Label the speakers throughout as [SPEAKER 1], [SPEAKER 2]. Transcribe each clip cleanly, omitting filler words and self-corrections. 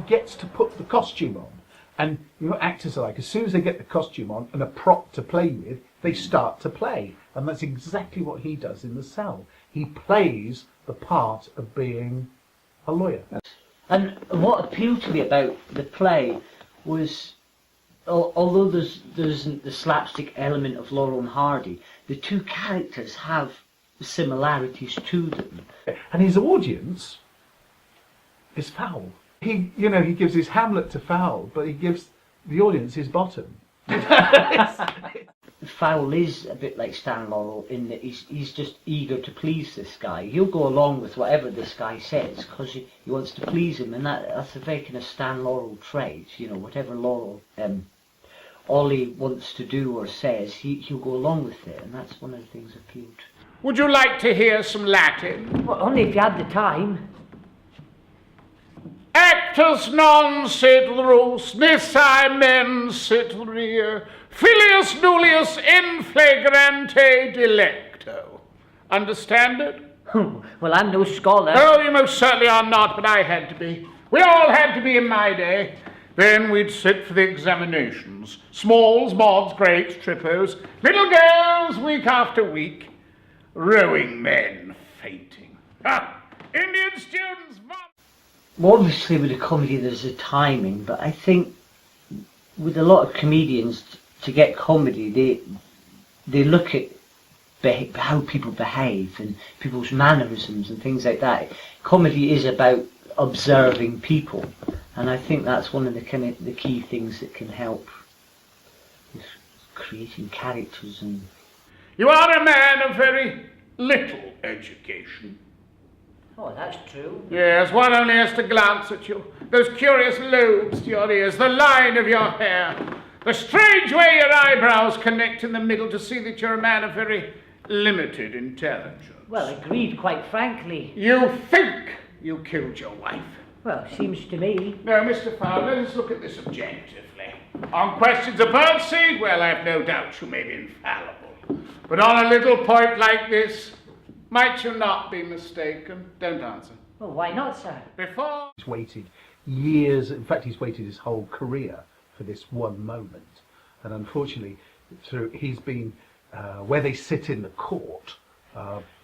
[SPEAKER 1] gets to put the costume on. And actors are like, as soon as they get the costume on and a prop to play with, they start to play. And that's exactly what he does in The Cell. He plays the part of being a lawyer.
[SPEAKER 2] And what appealed to me about the play was, although there isn't the slapstick element of Laurel and Hardy, the two characters have similarities to them.
[SPEAKER 1] And his audience is Fowl. He gives his Hamlet to Fowl, but he gives the audience his bottom.
[SPEAKER 2] Fowl is a bit like Stan Laurel in that he's just eager to please this guy. He'll go along with whatever this guy says because he wants to please him, and that's a very kind of Stan Laurel trait. Whatever Laurel Ollie wants to do or says, he'll go along with it, and that's one of the things appealed.
[SPEAKER 3] Would you like to hear some Latin?
[SPEAKER 2] Well, only if you had the time.
[SPEAKER 3] Actus non sit rus, nisi mens sit rea, filius nullius in flagrante delecto. Understand it?
[SPEAKER 2] Well, I'm no scholar.
[SPEAKER 3] Oh, you most certainly are not, but I had to be. We all had to be in my day. Then we'd sit for the examinations. Smalls, mods, greats, trippers, little girls week after week, rowing men fainting. Indian students vomit.
[SPEAKER 2] Well, obviously with a comedy there's a timing, but I think with a lot of comedians, to get comedy, they look at how people behave and people's mannerisms and things like that. Comedy is about observing people, and I think that's one of the key things that can help with creating characters. And
[SPEAKER 3] you are a man of very little education.
[SPEAKER 2] oh, that's true.
[SPEAKER 3] Yes, one only has to glance at you. Those curious lobes to your ears, the line of your hair, the strange way your eyebrows connect in the middle to see that you're a man of very limited intelligence.
[SPEAKER 2] Well, agreed, quite frankly.
[SPEAKER 3] You think you killed your wife.
[SPEAKER 2] Well, seems to me.
[SPEAKER 3] No, Mr. Fowler, let us look at this objectively. On questions of birdseed, well, I have no doubt you may be infallible. But on a little point like this, might you not be mistaken? Don't answer.
[SPEAKER 2] Well, why not, sir?
[SPEAKER 3] Before...
[SPEAKER 1] He's waited years, in fact he's waited his whole career for this one moment. And unfortunately, he's been, where they sit in the court,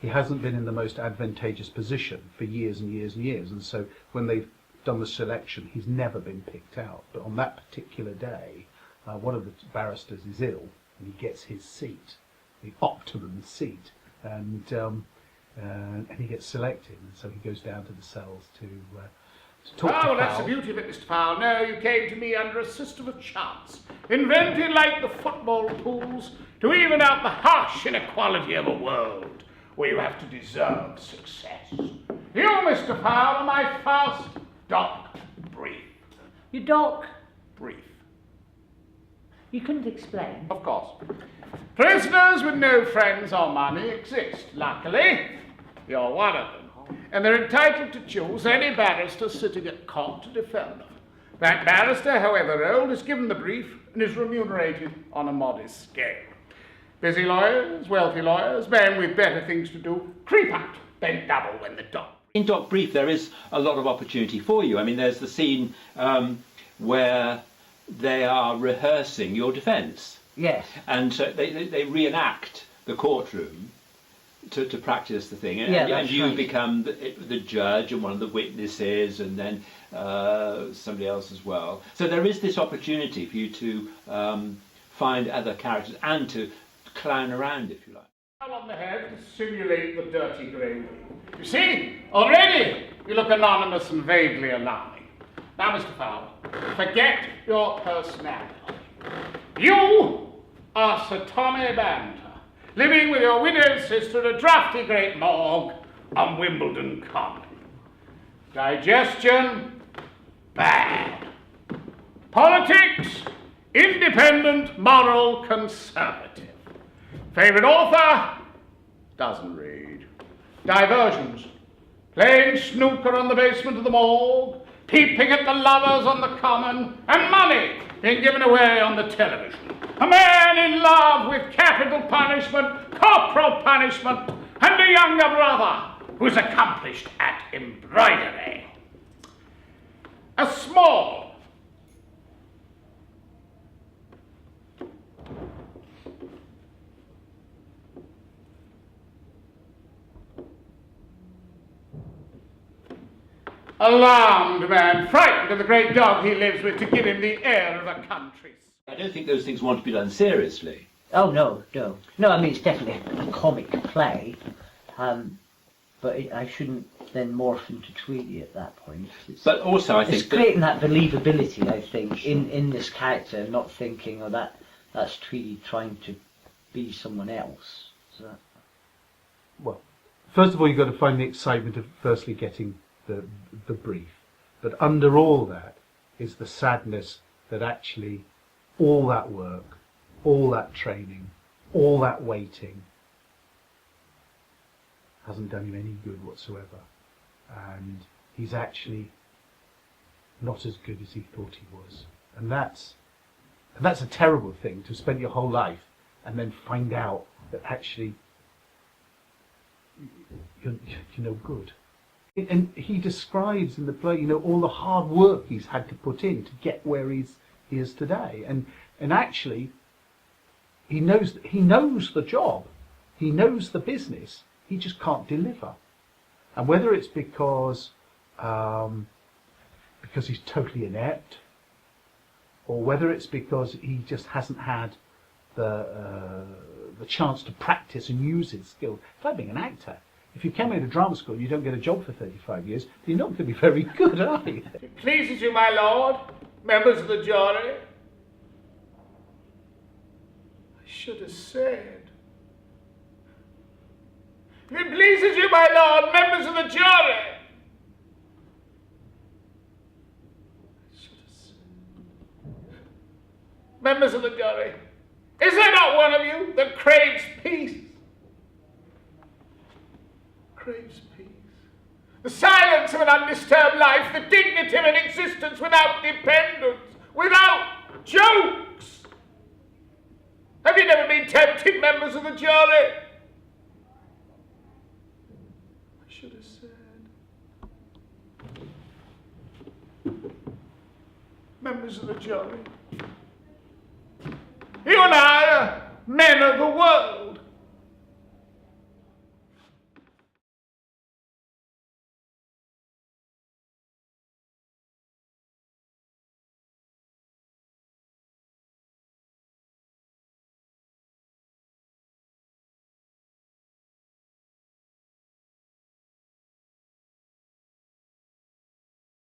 [SPEAKER 1] he hasn't been in the most advantageous position for years and years and years. And so when they've done the selection, he's never been picked out. But on that particular day, one of the barristers is ill and he gets his seat, the optimum seat. And he gets selected, and so he goes down to the cells to talk to Fowl.
[SPEAKER 3] Oh, that's the beauty of it, Mr. Fowl. No, you came to me under a system of chance, invented like the football pools to even out the harsh inequality of a world where you have to deserve success. You, Mr. Fowl, are my first doc brief.
[SPEAKER 2] You doc?
[SPEAKER 3] Brief.
[SPEAKER 2] You couldn't explain.
[SPEAKER 3] Of course. Prisoners with no friends or money exist, luckily. You're one of them. And they're entitled to choose any barrister sitting at court to defend them. That barrister, however old, is given the brief and is remunerated on a modest scale. Busy lawyers, wealthy lawyers, men with better things to do, creep out, then double when the doc.
[SPEAKER 4] In Doc Brief, there is a lot of opportunity for you. I mean, there's the scene where they are rehearsing your defence.
[SPEAKER 2] Yes.
[SPEAKER 4] And so they reenact the courtroom to practice the thing. And you
[SPEAKER 2] right.
[SPEAKER 4] become the judge and one of the witnesses, and then somebody else as well. So there is this opportunity for you to find other characters and to clown around, if you like.
[SPEAKER 3] On the head to simulate the dirty grey wig. You see, already you look anonymous and vaguely alarming. Now, Mr. Fowler, forget your personality. You are Sir Tommy Banter, living with your widowed sister at a drafty great morgue on Wimbledon Common. Digestion, bad. Politics, independent, moral, conservative. Favourite author, doesn't read. Diversions, playing snooker on the basement of the morgue, peeping at the lovers on the common, and money being given away on the television. A man in love with capital punishment, corporal punishment, and a younger brother who's accomplished at embroidery. a small. Alarmed man, frightened of the great dog he lives with to give him the air of a country.
[SPEAKER 4] I don't think those things want to be done seriously.
[SPEAKER 2] Oh no. I mean, it's definitely a comic play, but I shouldn't then morph into Tweedy at that point.
[SPEAKER 4] But also, I think
[SPEAKER 2] it's creating that believability. I think in this character, not thinking, oh, that's Tweedy trying to be someone else. So,
[SPEAKER 1] Well, first of all, you've got to find the excitement of firstly getting the brief. But under all that is the sadness that actually all that work, all that training, all that waiting hasn't done him any good whatsoever. And he's actually not as good as he thought he was. And that's a terrible thing, to spend your whole life and then find out that actually you're no good. And he describes in the play, you know, all the hard work he's had to put in to get where he is today. And actually, he knows the job, he knows the business, he just can't deliver. And whether it's because he's totally inept, or whether it's because he just hasn't had the chance to practice and use his skill. It's like being an actor. If you come into drama school and you don't get a job for 35 years, you're not going to be very good, are you?
[SPEAKER 3] It pleases you, my lord, members of the jury. I should have said. If it pleases you, my lord, members of the jury. I should have said. Members of the jury, is there not one of you that craves peace? Craves peace. The silence of an undisturbed life, the dignity of an existence without dependence, without jokes. Have you never been tempted, members of the jury? I should have said. Members of the jury, you and I are men of the world.